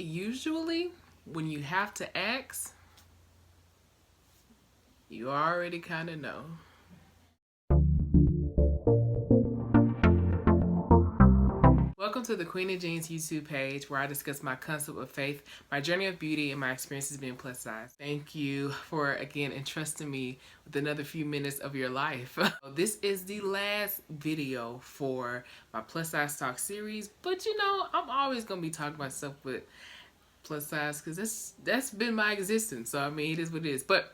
Usually, when you have to ask, you already kind of know. Welcome to the Queen of Jeans YouTube page where I discuss my concept of faith, my journey of beauty, and my experiences being plus size. Thank you for again entrusting me with another few minutes of your life. This is the last video for my plus size talk series, but you know, I'm always going to be talking about stuff with plus size because that's been my existence. So I mean, it is what it is. But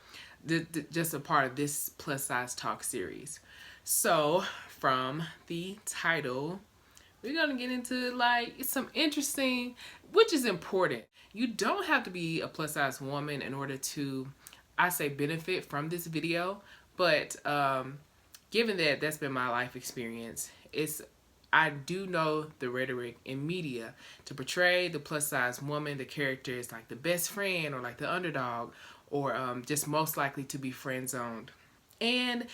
just a part of this plus size talk series. So from the title, we're going to get into like some interesting, which is important. You don't have to be a plus size woman in order to, I say, benefit from this video. But given that that's been my life experience, I do know the rhetoric in media to portray the plus size woman, the character is like the best friend or like the underdog or just most likely to be friend zoned. And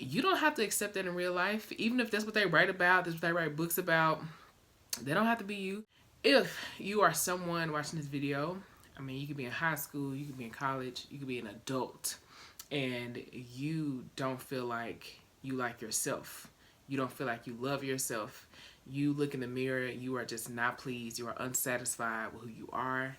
you don't have to accept that in real life. Even if that's what they write about, that's what they write books about, they don't have to be you. If you are someone watching this video, I mean, you could be in high school, you could be in college, you could be an adult, and you don't feel like you like yourself. You don't feel like you love yourself. You look in the mirror, you are just not pleased. You are unsatisfied with who you are.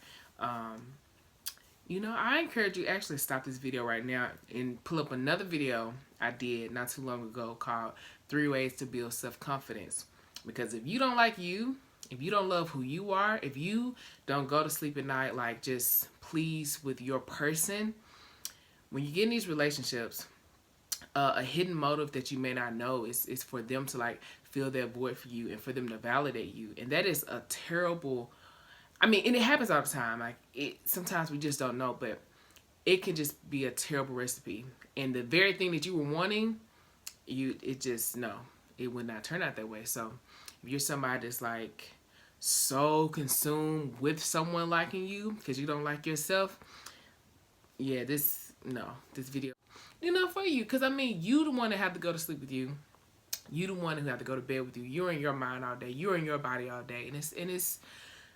You know, I encourage you actually stop this video right now and pull up another video I did not too long ago called 3 Ways to Build Self-Confidence. Because if you don't like you, if you don't love who you are, if you don't go to sleep at night like just pleased with your person, when you get in these relationships, a hidden motive that you may not know is for them to like fill that void for you and for them to validate you. And that is a terrible, I mean, and it happens all the time. Like sometimes we just don't know, but it can just be a terrible recipe. And the very thing that you were wanting, it would not turn out that way. So if you're somebody that's like so consumed with someone liking you because you don't like yourself, yeah, this video, for you. Because I mean, you the one that have to go to sleep with you. You the one who have to go to bed with you. You're in your mind all day. You're in your body all day. And it's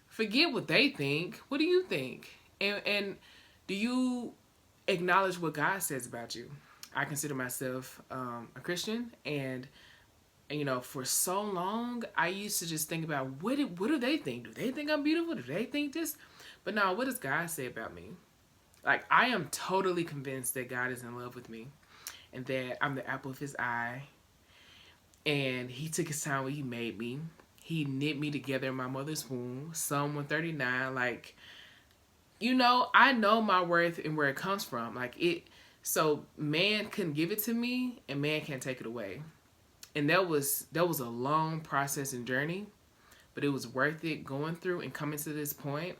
forget what they think. What do you think? And do you acknowledge what God says about you? I consider myself a Christian, and you know, for so long I used to just think about what do they think? Do they think I'm beautiful? Do they think this? But now, what does God say about me? Like, I am totally convinced that God is in love with me and that I'm the apple of his eye, and he took his time when he made me. He knit me together in my mother's womb. Psalm 139. Like, you know, I know my worth and where it comes from. So man couldn't give it to me and man can't take it away. And that was a long process and journey, but it was worth it going through and coming to this point.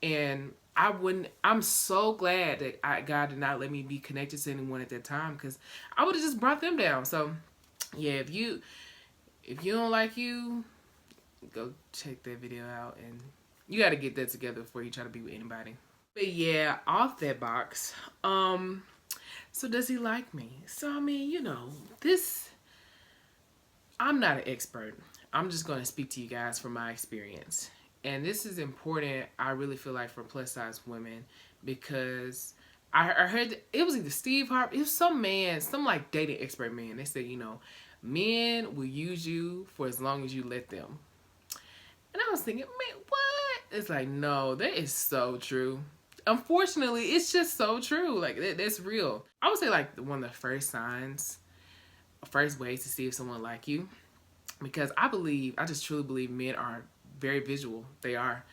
And I'm so glad that God did not let me be connected to anyone at that time, because I would have just brought them down. So yeah, if you don't like you, go check that video out, and you got to get that together before you try to be with anybody. But yeah, off that box, so does he like me? So I mean, you know, I'm not an expert. I'm just going to speak to you guys from my experience. And this is important, I really feel like, for plus size women, because I heard it was either Steve Harvey, it was some like dating expert man. They said, you know, men will use you for as long as you let them. And I was thinking, man, what? It's like, no, that is so true. Unfortunately, it's just so true. Like, that's real. I would say like one of the first ways to see if someone like you, because I just truly believe men are very visual. They are.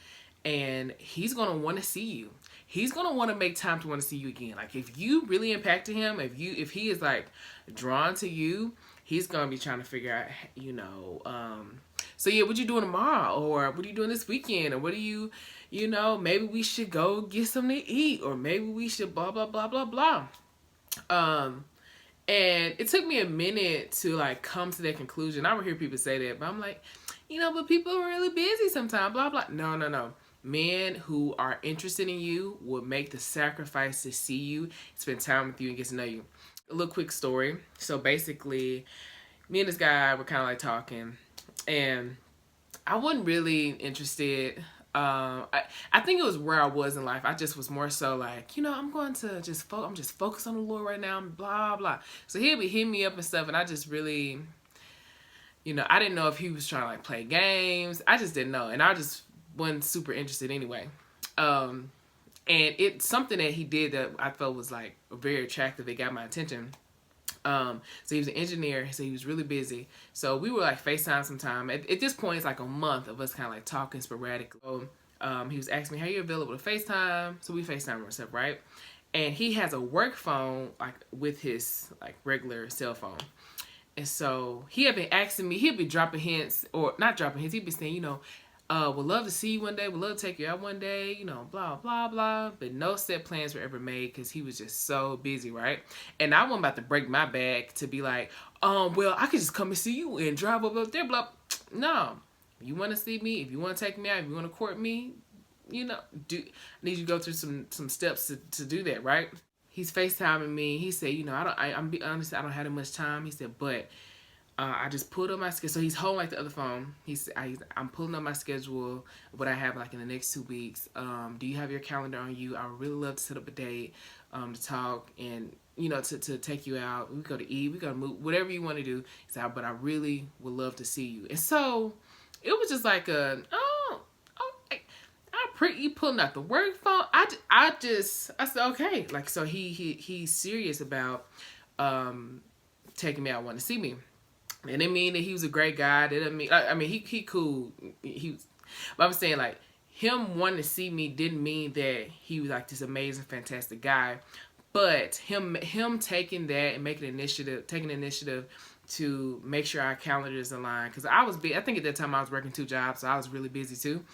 And he's going to want to see you. He's going to want to make time to want to see you again. Like, if you really impacted him, if he is like drawn to you, he's going to be trying to figure out, you know, so yeah, what you doing tomorrow? Or what are you doing this weekend? Or what do you know, maybe we should go get something to eat, or maybe we should blah, blah, blah, blah, blah. And it took me a minute to like come to that conclusion. I would hear people say that, but I'm like, you know, but people are really busy sometimes, blah, blah. No. Men who are interested in you will make the sacrifice to see you, spend time with you, and get to know you. A little quick story. So basically, me and this guy were kind of like talking, and I wasn't really interested I think it was where I was in life. I just was more so like, I'm going to just I'm just focused on the Lord right now, blah blah. So he'd be hitting me up and stuff, and I just really, I didn't know if he was trying to like play games. I just didn't know, and I just wasn't super interested anyway. And it's something that he did that I felt was like very attractive. It got my attention. So he was an engineer, so he was really busy. So we were like FaceTime sometime. At this point, it's like a month of us kind of like talking sporadically. So, he was asking me, "How you available to FaceTime?" So we FaceTime ourselves, right? And he has a work phone like with his like regular cell phone. And so he had been asking me, he'd be dropping hints, or not dropping hints, he'd be saying, would love to see you one day, would love to take you out one day, blah, blah, blah. But no set plans were ever made because he was just so busy, right? And I wasn't about to break my back to be like, well, I could just come and see you and drive up there, blah. No. If you want to see me, if you want to take me out, if you want to court me, I need you to go through some steps to do that, right? He's FaceTiming me. He said, I'm be honest, I don't have that much time. He said, but I just pulled up my schedule. So he's holding like the other phone. I'm pulling up my schedule, what I have like in the next 2 weeks. Do you have your calendar on you? I would really love to set up a date to talk and, to take you out. We go to eat, we go to move, whatever you want to do. He said, but I really would love to see you. And so it was just like you pulling out the work phone. I said, okay. Like, so he's serious about taking me out, want to see me. And it didn't mean that he was a great guy. That didn't mean, I mean, he cool. But I'm saying like him wanting to see me didn't mean that he was like this amazing, fantastic guy. But him taking that and taking initiative to make sure our calendars align. Because I think at that time I was working 2 jobs, so I was really busy too.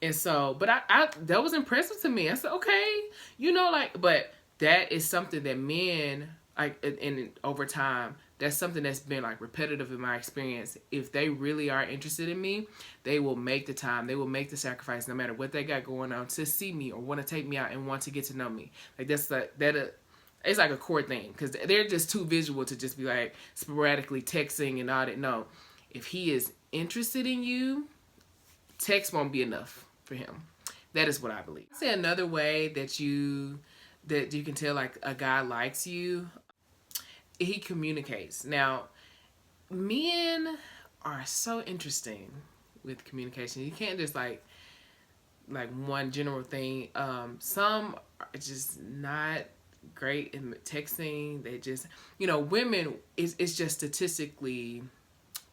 And so, but I that was impressive to me. I said, okay, but that is something that men, like, and over time, that's something that's been like repetitive in my experience. If they really are interested in me, they will make the time, they will make the sacrifice, no matter what they got going on, to see me or want to take me out and want to get to know me. Like it's like a core thing, because they're just too visual to just be like sporadically texting and all that. No, if he is interested in you, text won't be enough for him. That is what I believe. I'd say another way that you can tell like a guy likes you, he communicates. Now, men are so interesting with communication. You can't just like one general thing. Some are just not great in texting. They just, women, it's just statistically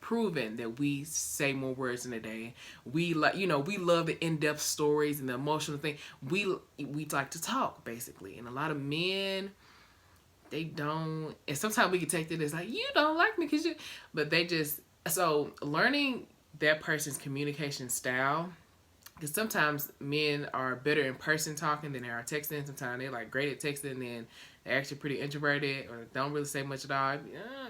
proven that we say more words in a day. We we love the in-depth stories and the emotional thing. We like to talk, basically. And a lot of men, they don't. And sometimes we can take that as like, you don't like me because you, but they just, so learning that person's communication style, because sometimes men are better in person talking than they are texting. Sometimes they're like great at texting and they're actually pretty introverted or don't really say much at all.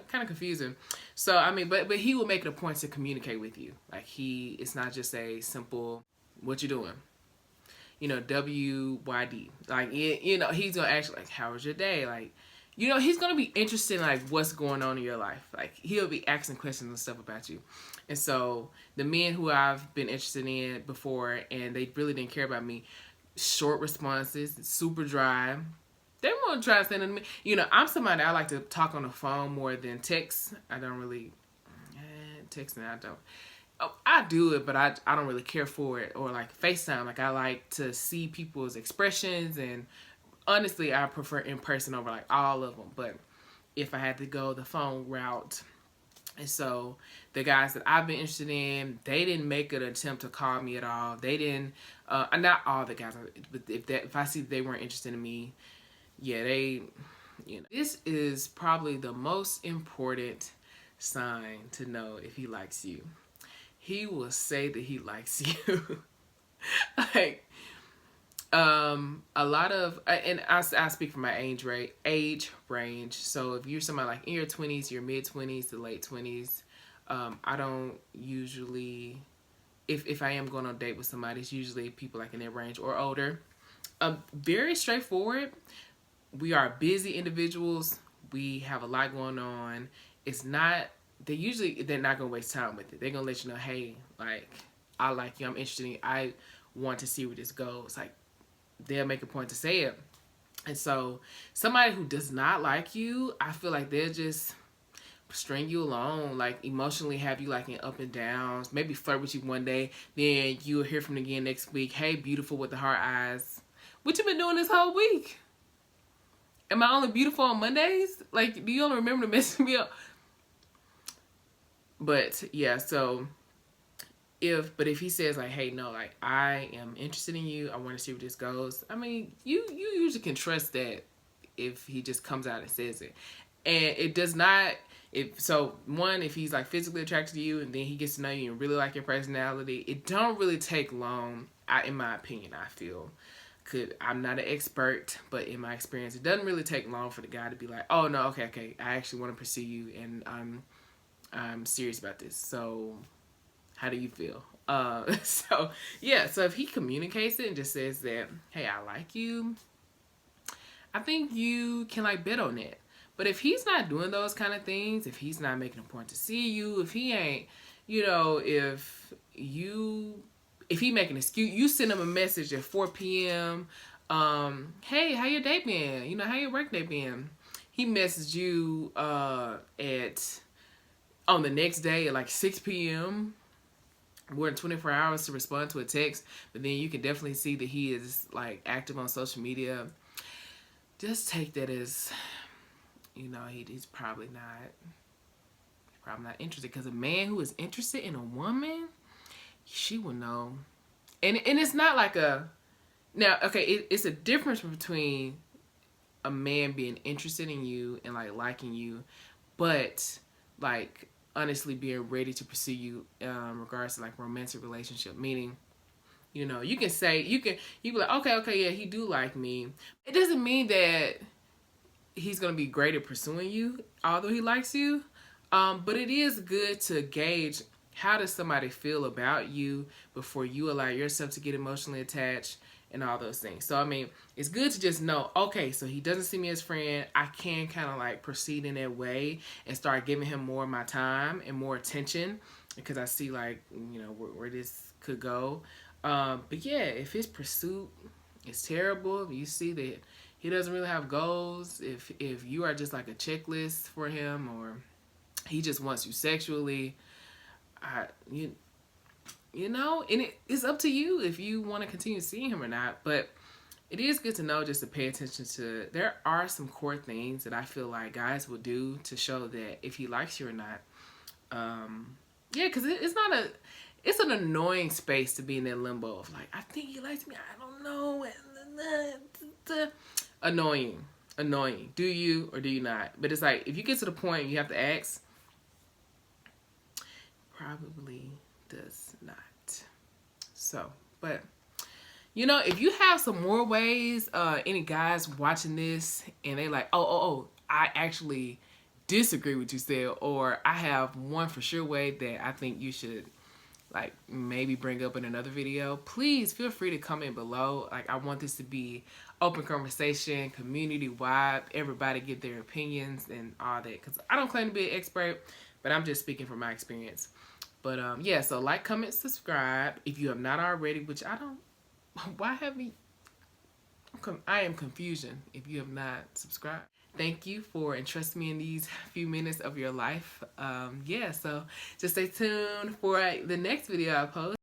Kind of confusing. So, I mean, but he will make it a point to communicate with you. Like it's not just a simple, what you doing? WYD. Like, he's going to actually like, how was your day? Like, he's going to be interested in like what's going on in your life. Like, he'll be asking questions and stuff about you. And so the men who I've been interested in before and they really didn't care about me, short responses, super dry. They won't try to send it to me. I'm somebody, I like to talk on the phone more than text. I don't really texting. I do it, but I don't really care for it. Or like FaceTime. Like, I like to see people's expressions, and honestly, I prefer in person over like all of them. But if I had to go the phone route, and so the guys that I've been interested in, they didn't make an attempt to call me at all. They didn't. Not all the guys, but if I see they weren't interested in me, yeah, this is probably the most important sign to know if he likes you. He will say that he likes you. Like, a lot of, and I speak from my age range. So if you're somebody like in your 20s, your mid 20s to late 20s, I don't usually, if I am going on a date with somebody, it's usually people like in their range or older. Very straightforward. We are busy individuals. We have a lot going on. They're not gonna waste time with it. They're gonna let you know, hey, like, I like you. I'm interested in you. I want to see where this goes. Like, they'll make a point to say it. And so somebody who does not like you, I feel like they'll just string you along, like emotionally have you like in up and downs, maybe flirt with you one day, then you'll hear from them again next week. Hey, beautiful with the heart eyes. What you been doing this whole week? Am I only beautiful on Mondays? Like, do you only remember to mess me up? But yeah, so if he says like, hey, no, like, I am interested in you, I want to see where this goes, I mean, you usually can trust that if he just comes out and says it. And it does not, if he's like physically attracted to you and then he gets to know you and really like your personality, it don't really take long, in my opinion, I feel. I'm not an expert, but in my experience, it doesn't really take long for the guy to be like, oh no, okay, I actually want to pursue you and I'm serious about this. So how do you feel? So yeah, so if he communicates it and just says that, hey, I like you, I think you can like bet on it. But if he's not doing those kind of things, if he's not making a point to see you, if he ain't, if he make an excuse, you send him a message at 4 p.m. Hey, how your day been? How your work day been? He messaged you on the next day at like 6 p.m. More than 24 hours to respond to a text, but then you can definitely see that he is like active on social media. Just take that as, he's probably not interested, because a man who is interested in a woman, she will know. And it's not like it's a difference between a man being interested in you and like liking you, but like honestly being ready to pursue you in regards to like romantic relationship. Meaning, you can say, you be like, okay, yeah, he do like me. It doesn't mean that he's gonna be great at pursuing you, although he likes you. But it is good to gauge, how does somebody feel about you before you allow yourself to get emotionally attached and all those things. So, I mean, it's good to just know, okay, so he doesn't see me as friend. I can kind of like proceed in that way and start giving him more of my time and more attention, because I see like, where this could go. But yeah, if his pursuit is terrible, if you see that he doesn't really have goals, if you are just like a checklist for him, or he just wants you sexually, and it's up to you if you want to continue seeing him or not. But it is good to know, just to pay attention to, there are some core things that I feel like guys will do to show that if he likes you or not. Yeah, because it's an annoying space to be in that limbo of like, I think he likes me, I don't know. Annoying. Do you or do you not? But it's like, if you get to the point you have to ask, probably does not. So, but if you have some more ways, any guys watching this and they like, oh, I actually disagree with you, said, or I have one for sure way that I think you should like maybe bring up in another video, please feel free to comment below. Like, I want this to be open conversation, community wide, everybody get their opinions and all that, because I don't claim to be an expert, but I'm just speaking from my experience. But yeah, so like, comment, subscribe if you have not already, which I am confusion if you have not subscribed. Thank you for entrusting me in these few minutes of your life. Yeah, so just stay tuned for the next video I post.